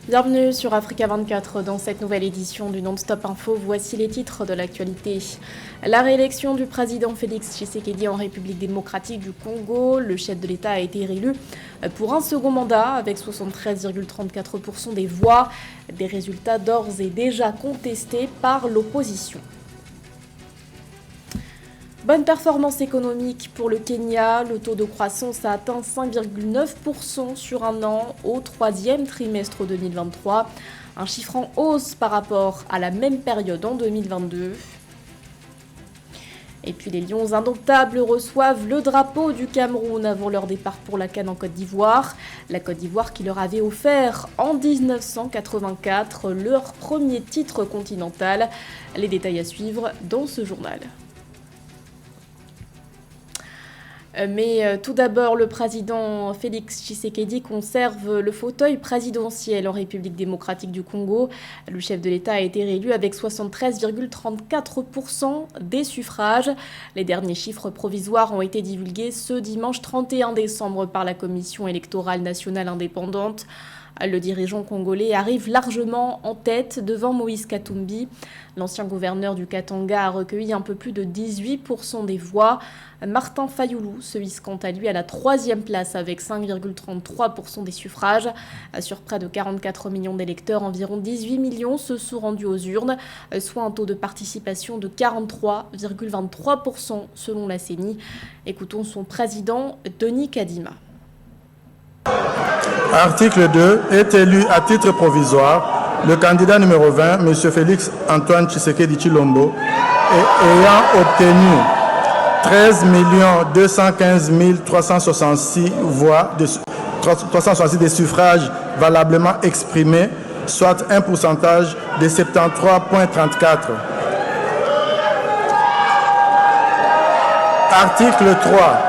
Bienvenue sur Africa 24 dans cette nouvelle édition du Non-Stop Info. Voici les titres de l'actualité. La réélection du président Félix Tshisekedi en République démocratique du Congo. Le chef de l'État a été réélu pour un second mandat avec 73,34% des voix. Des résultats d'ores et déjà contestés par l'opposition. Bonne performance économique pour le Kenya. Le taux de croissance a atteint 5,9% sur un an au troisième trimestre 2023. Un chiffre en hausse par rapport à la même période en 2022. Et puis les Lions indomptables reçoivent le drapeau du Cameroun avant leur départ pour la CAN en Côte d'Ivoire. La Côte d'Ivoire qui leur avait offert en 1984 leur premier titre continental. Les détails à suivre dans ce journal. Mais tout d'abord, le président Félix Tshisekedi conserve le fauteuil présidentiel en République démocratique du Congo. Le chef de l'État a été réélu avec 73,34% des suffrages. Les derniers chiffres provisoires ont été divulgués ce dimanche 31 décembre par la Commission électorale nationale indépendante. Le dirigeant congolais arrive largement en tête devant Moïse Katumbi. L'ancien gouverneur du Katanga a recueilli un peu plus de 18% des voix. Martin Fayoulou se hisse quant à lui à la troisième place avec 5,33% des suffrages. Sur près de 44 millions d'électeurs, environ 18 millions se sont rendus aux urnes, soit un taux de participation de 43,23% selon la CENI. Écoutons son président, Denis Kadima. Article 2. Est élu à titre provisoire le candidat numéro 20, M. Félix Antoine Tshisekedi Tshilombo, ayant obtenu 13 215 366 voix, 366 des suffrages valablement exprimés, soit un pourcentage de 73,34. Article 3.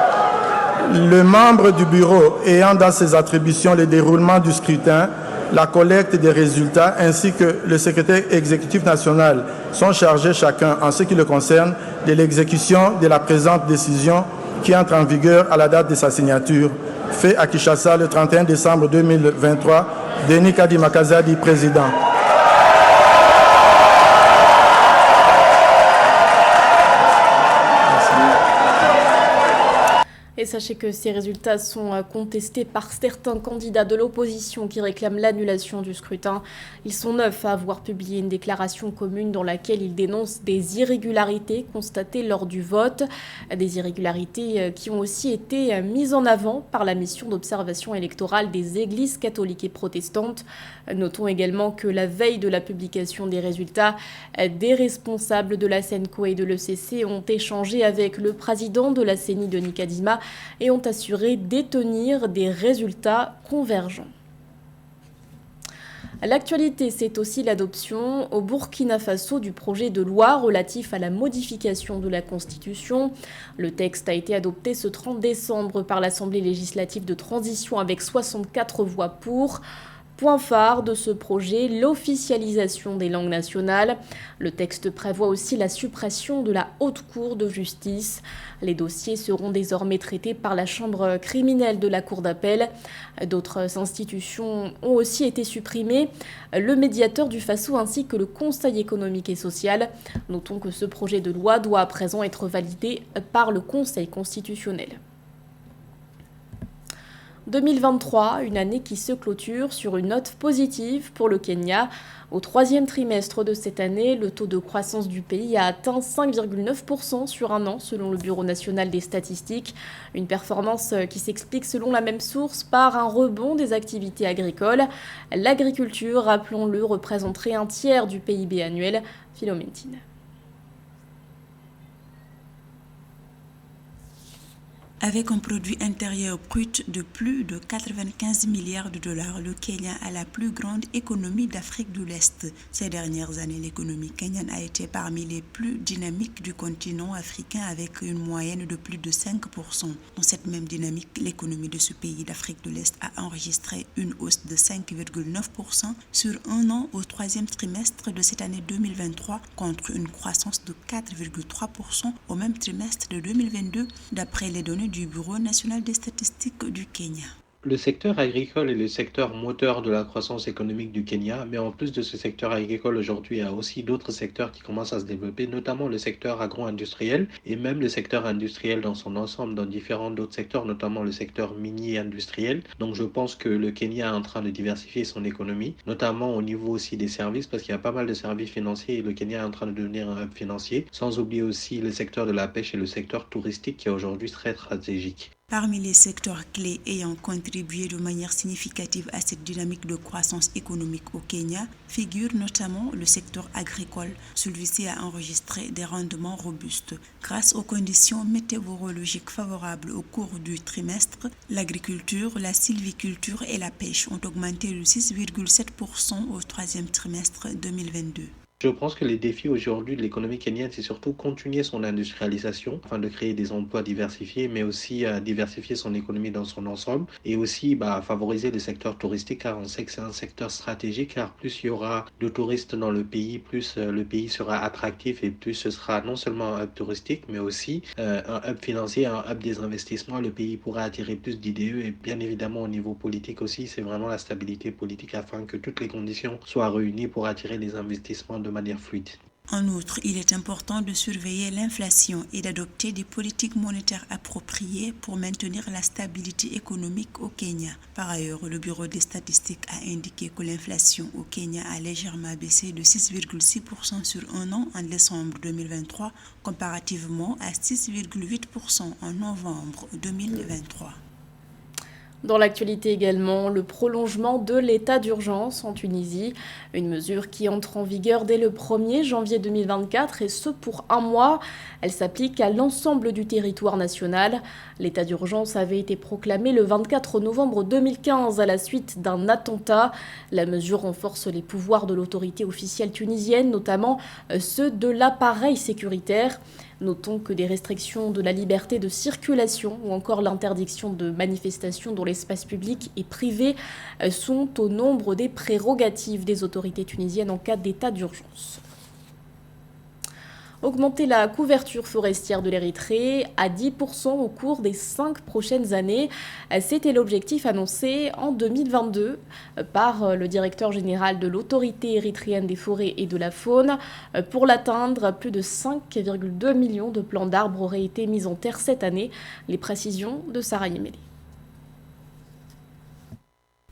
Le membre du bureau ayant dans ses attributions le déroulement du scrutin, la collecte des résultats ainsi que le secrétaire exécutif national sont chargés chacun, en ce qui le concerne, de l'exécution de la présente décision qui entre en vigueur à la date de sa signature. Fait à Kinshasa le 31 décembre 2023, Denis Kadima Kazadi, président. Et sachez que ces résultats sont contestés par certains candidats de l'opposition qui réclament l'annulation du scrutin. Ils sont 9 à avoir publié une déclaration commune dans laquelle ils dénoncent des irrégularités constatées lors du vote. Des irrégularités qui ont aussi été mises en avant par la mission d'observation électorale des églises catholiques et protestantes. Notons également que la veille de la publication des résultats, des responsables de la SENCO et de l'ECC ont échangé avec le président de la CENI, Denis Kadima, et ont assuré détenir des résultats convergents. L'actualité, c'est aussi l'adoption au Burkina Faso du projet de loi relatif à la modification de la Constitution. Le texte a été adopté ce 30 décembre par l'Assemblée législative de transition avec 64 voix pour. Point phare de ce projet, l'officialisation des langues nationales. Le texte prévoit aussi la suppression de la Haute Cour de justice. Les dossiers seront désormais traités par la chambre criminelle de la Cour d'appel. D'autres institutions ont aussi été supprimées, le médiateur du Faso ainsi que le Conseil économique et social. Notons que ce projet de loi doit à présent être validé par le Conseil constitutionnel. 2023, une année qui se clôture sur une note positive pour le Kenya. Au troisième trimestre de cette année, le taux de croissance du pays a atteint 5,9% sur un an, selon le Bureau national des statistiques. Une performance qui s'explique, selon la même source, par un rebond des activités agricoles. L'agriculture, rappelons-le, représenterait un tiers du PIB annuel. Philoméntine. Avec un produit intérieur brut de plus de 95 milliards de dollars, le Kenya a la plus grande économie d'Afrique de l'Est. Ces dernières années, l'économie kenyane a été parmi les plus dynamiques du continent africain avec une moyenne de plus de 5%. Dans cette même dynamique, l'économie de ce pays d'Afrique de l'Est a enregistré une hausse de 5,9% sur un an au troisième trimestre de cette année 2023 contre une croissance de 4,3% au même trimestre de 2022 d'après les données du Bureau national des statistiques du Kenya. Le secteur agricole est le secteur moteur de la croissance économique du Kenya, mais en plus de ce secteur agricole aujourd'hui, il y a aussi d'autres secteurs qui commencent à se développer, notamment le secteur agro-industriel et même le secteur industriel dans son ensemble, dans différents d'autres secteurs, notamment le secteur minier industriel. Donc je pense que le Kenya est en train de diversifier son économie, notamment au niveau aussi des services, parce qu'il y a pas mal de services financiers et le Kenya est en train de devenir un hub financier, sans oublier aussi le secteur de la pêche et le secteur touristique qui est aujourd'hui très stratégique. Parmi les secteurs clés ayant contribué de manière significative à cette dynamique de croissance économique au Kenya figure notamment le secteur agricole. Celui-ci a enregistré des rendements robustes. Grâce aux conditions météorologiques favorables au cours du trimestre, l'agriculture, la sylviculture et la pêche ont augmenté de 6,7% au troisième trimestre 2022. Je pense que les défis aujourd'hui de l'économie kenyane, c'est surtout continuer son industrialisation afin de créer des emplois diversifiés, mais aussi diversifier son économie dans son ensemble et aussi favoriser le secteur touristique car on sait que c'est un secteur stratégique car plus il y aura de touristes dans le pays, plus le pays sera attractif et plus ce sera non seulement un hub touristique, mais aussi un hub financier, un hub des investissements. Le pays pourra attirer plus d'IDE et bien évidemment au niveau politique aussi, c'est vraiment la stabilité politique afin que toutes les conditions soient réunies pour attirer les investissements de manière fluide. En outre, il est important de surveiller l'inflation et d'adopter des politiques monétaires appropriées pour maintenir la stabilité économique au Kenya. Par ailleurs, le Bureau des statistiques a indiqué que l'inflation au Kenya a légèrement baissé de 6,6% sur un an en décembre 2023, comparativement à 6,8% en novembre 2023. Dans l'actualité également, le prolongement de l'état d'urgence en Tunisie, une mesure qui entre en vigueur dès le 1er janvier 2024 et ce pour un mois. Elle s'applique à l'ensemble du territoire national. L'état d'urgence avait été proclamé le 24 novembre 2015 à la suite d'un attentat. La mesure renforce les pouvoirs de l'autorité officielle tunisienne, notamment ceux de l'appareil sécuritaire. Notons que des restrictions de la liberté de circulation ou encore l'interdiction de manifestations dans l'espace public et privé sont au nombre des prérogatives des autorités tunisiennes en cas d'état d'urgence. Augmenter la couverture forestière de l'Érythrée à 10% au cours des 5 prochaines années. C'était l'objectif annoncé en 2022 par le directeur général de l'autorité érythréenne des forêts et de la faune. Pour l'atteindre, plus de 5,2 millions de plants d'arbres auraient été mis en terre cette année. Les précisions de Sarah Yemeli.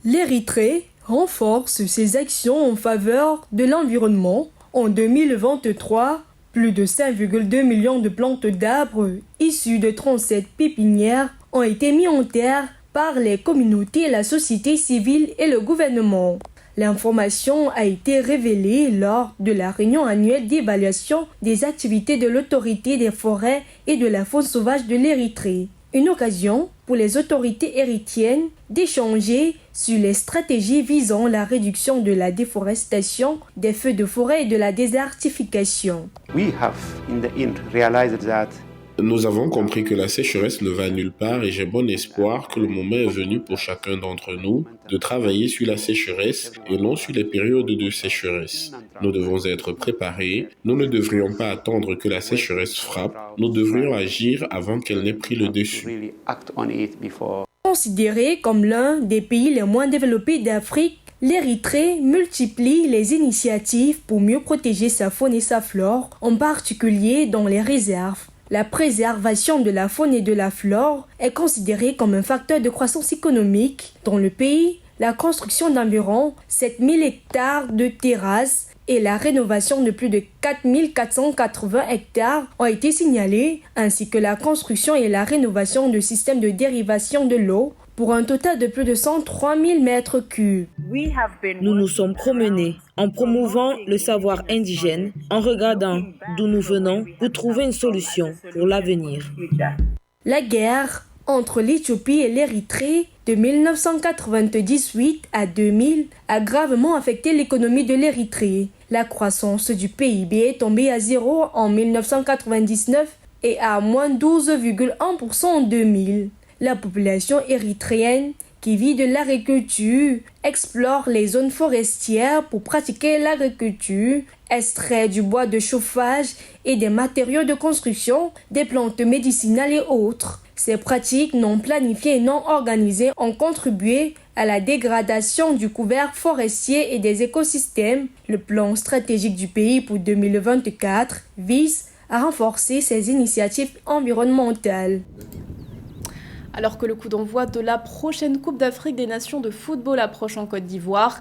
L'Érythrée renforce ses actions en faveur de l'environnement. En 2023, plus de 5,2 millions de plantes d'arbres issues de 37 pépinières ont été mis en terre par les communautés, la société civile et le gouvernement. L'information a été révélée lors de la réunion annuelle d'évaluation des activités de l'autorité des forêts et de la faune sauvage de l'Érythrée. Une occasion pour les autorités érythréennes d'échanger sur les stratégies visant la réduction de la déforestation, des feux de forêt et de la désertification. Nous avons compris que la sécheresse ne va nulle part et j'ai bon espoir que le moment est venu pour chacun d'entre nous de travailler sur la sécheresse et non sur les périodes de sécheresse. Nous devons être préparés, nous ne devrions pas attendre que la sécheresse frappe, nous devrions agir avant qu'elle n'ait pris le dessus. Considéré comme l'un des pays les moins développés d'Afrique, l'Érythrée multiplie les initiatives pour mieux protéger sa faune et sa flore, en particulier dans les réserves. La préservation de la faune et de la flore est considérée comme un facteur de croissance économique. Dans le pays, la construction d'environ 7000 hectares de terrasses et la rénovation de plus de 4480 hectares ont été signalées, ainsi que la construction et la rénovation de systèmes de dérivation de l'eau pour un total de plus de 103 000 mètres cubes. Nous nous sommes promenés en promouvant le savoir indigène, en regardant d'où nous venons pour trouver une solution pour l'avenir. La guerre entre l'Éthiopie et l'Érythrée de 1998 à 2000 a gravement affecté l'économie de l'Érythrée. La croissance du PIB est tombée à zéro en 1999 et à moins 12,1% en 2000. La population érythréenne, qui vit de l'agriculture, explore les zones forestières pour pratiquer l'agriculture, extrait du bois de chauffage et des matériaux de construction, des plantes médicinales et autres. Ces pratiques non planifiées et non organisées ont contribué à la dégradation du couvert forestier et des écosystèmes. Le plan stratégique du pays pour 2024 vise à renforcer ces initiatives environnementales. Alors que le coup d'envoi de la prochaine Coupe d'Afrique des Nations de football approche en Côte d'Ivoire,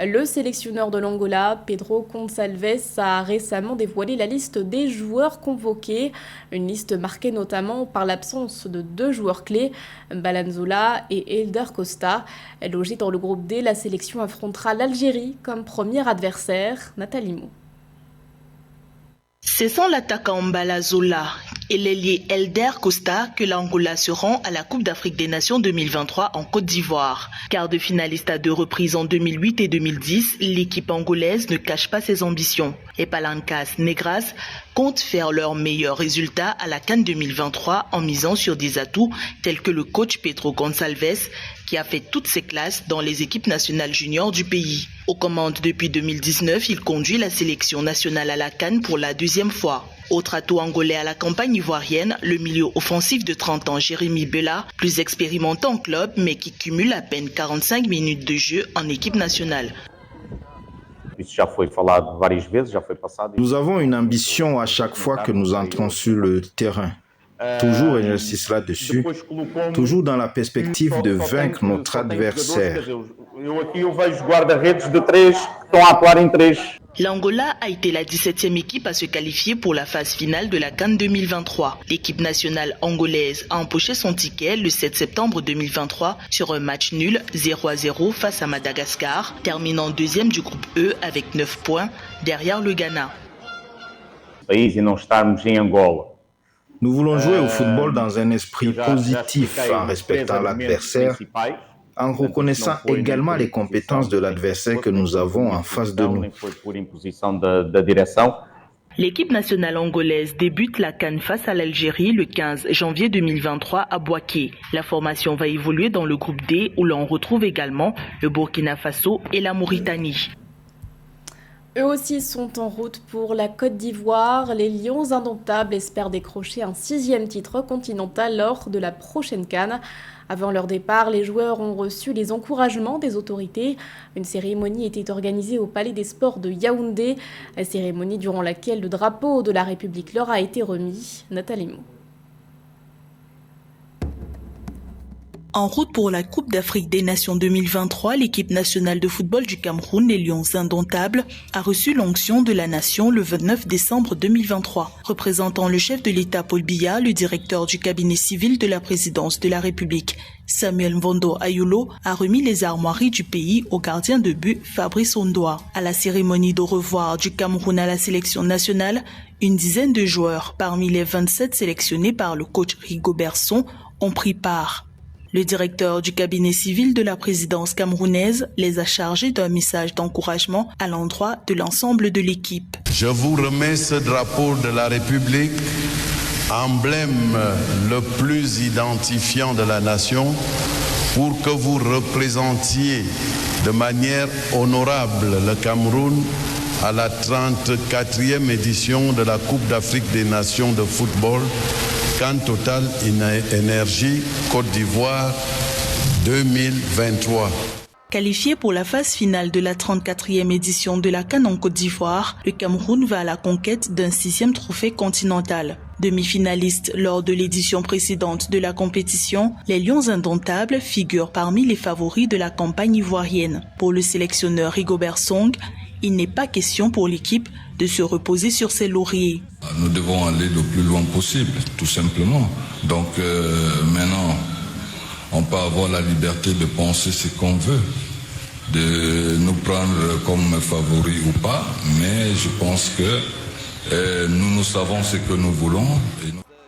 le sélectionneur de l'Angola, Pedro Gonçalves, a récemment dévoilé la liste des joueurs convoqués. Une liste marquée notamment par l'absence de 2 joueurs clés, Balanzola et Elder Costa. Logé dans le groupe D, la sélection affrontera l'Algérie comme premier adversaire. Nathalie Mou. C'est sans l'attaquant Balanzola et l'ailier Elder Costa que l'Angola se rend à la Coupe d'Afrique des Nations 2023 en Côte d'Ivoire. Quart de finaliste à 2 reprises en 2008 et 2010, l'équipe angolaise ne cache pas ses ambitions. Et Palancas Negras comptent faire leur meilleur résultat à la CAN 2023 en misant sur des atouts tels que le coach Pedro Gonçalves qui a fait toutes ses classes dans les équipes nationales juniors du pays. Aux commandes depuis 2019, il conduit la sélection nationale à la CAN pour la 2e fois. Autre atout angolais à la campagne ivoirienne, le milieu offensif de 30 ans Jérémy Bella, plus expérimenté en club mais qui cumule à peine 45 minutes de jeu en équipe nationale. Nous avons une ambition à chaque fois que nous entrons sur le terrain. Toujours on insiste là-dessus, toujours dans la perspective de vaincre notre adversaire. L'Angola a été la 17e équipe à se qualifier pour la phase finale de la CAN 2023. L'équipe nationale angolaise a empoché son ticket le 7 septembre 2023 sur un match nul 0-0 face à Madagascar, terminant 2e du groupe E avec 9 points derrière le Ghana. Nous voulons jouer au football dans un esprit positif en respectant l'adversaire, en reconnaissant également les compétences de l'adversaire que nous avons en face de nous. L'équipe nationale angolaise débute la CAN face à l'Algérie le 15 janvier 2023 à Bouaké. La formation va évoluer dans le groupe D où l'on retrouve également le Burkina Faso et la Mauritanie. Eux aussi sont en route pour la Côte d'Ivoire. Les Lions indomptables espèrent décrocher un 6e titre continental lors de la prochaine CAN. Avant leur départ, les joueurs ont reçu les encouragements des autorités. Une cérémonie était organisée au Palais des Sports de Yaoundé. La cérémonie durant laquelle le drapeau de la République leur a été remis. Nathalie Mou. En route pour la Coupe d'Afrique des Nations 2023, l'équipe nationale de football du Cameroun, les Lions indomptables, a reçu l'onction de la nation le 29 décembre 2023. Représentant le chef de l'État Paul Biya, le directeur du cabinet civil de la présidence de la République, Samuel Mvondo Ayulo, a remis les armoiries du pays au gardien de but Fabrice Ondoa. À la cérémonie d'au revoir du Cameroun à la sélection nationale, une dizaine de joueurs, parmi les 27 sélectionnés par le coach Rigobert Song, ont pris part. Le directeur du cabinet civil de la présidence camerounaise les a chargés d'un message d'encouragement à l'endroit de l'ensemble de l'équipe. Je vous remets ce drapeau de la République, emblème le plus identifiant de la nation, pour que vous représentiez de manière honorable le Cameroun à la 34e édition de la Coupe d'Afrique des Nations de football CAN Total Énergie Côte d'Ivoire 2023. Qualifié pour la phase finale de la 34e édition de la CAN en Côte d'Ivoire, le Cameroun va à la conquête d'un 6e trophée continental. Demi-finaliste lors de l'édition précédente de la compétition, les Lions indomptables figurent parmi les favoris de la campagne ivoirienne. Pour le sélectionneur Rigobert Song, il n'est pas question pour l'équipe de se reposer sur ses lauriers. Nous devons aller le plus loin possible, tout simplement. Donc maintenant, on peut avoir la liberté de penser ce qu'on veut, de nous prendre comme favoris ou pas, mais je pense que nous savons ce que nous voulons.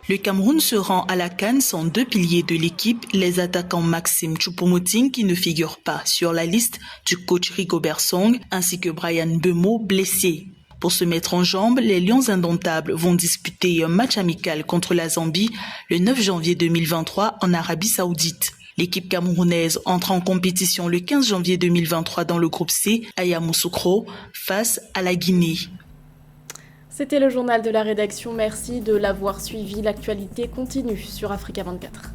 Le Cameroun se rend à la CAN sans 2 piliers de l'équipe, les attaquants Maxime Choupo-Moting qui ne figurent pas sur la liste du coach Rigobert Song, ainsi que Brian Mbeumo blessé. Pour se mettre en jambes, les Lions indomptables vont disputer un match amical contre la Zambie le 9 janvier 2023 en Arabie Saoudite. L'équipe camerounaise entre en compétition le 15 janvier 2023 dans le groupe C à Yamoussoukro face à la Guinée. C'était le journal de la rédaction. Merci de l'avoir suivi. L'actualité continue sur Africa 24.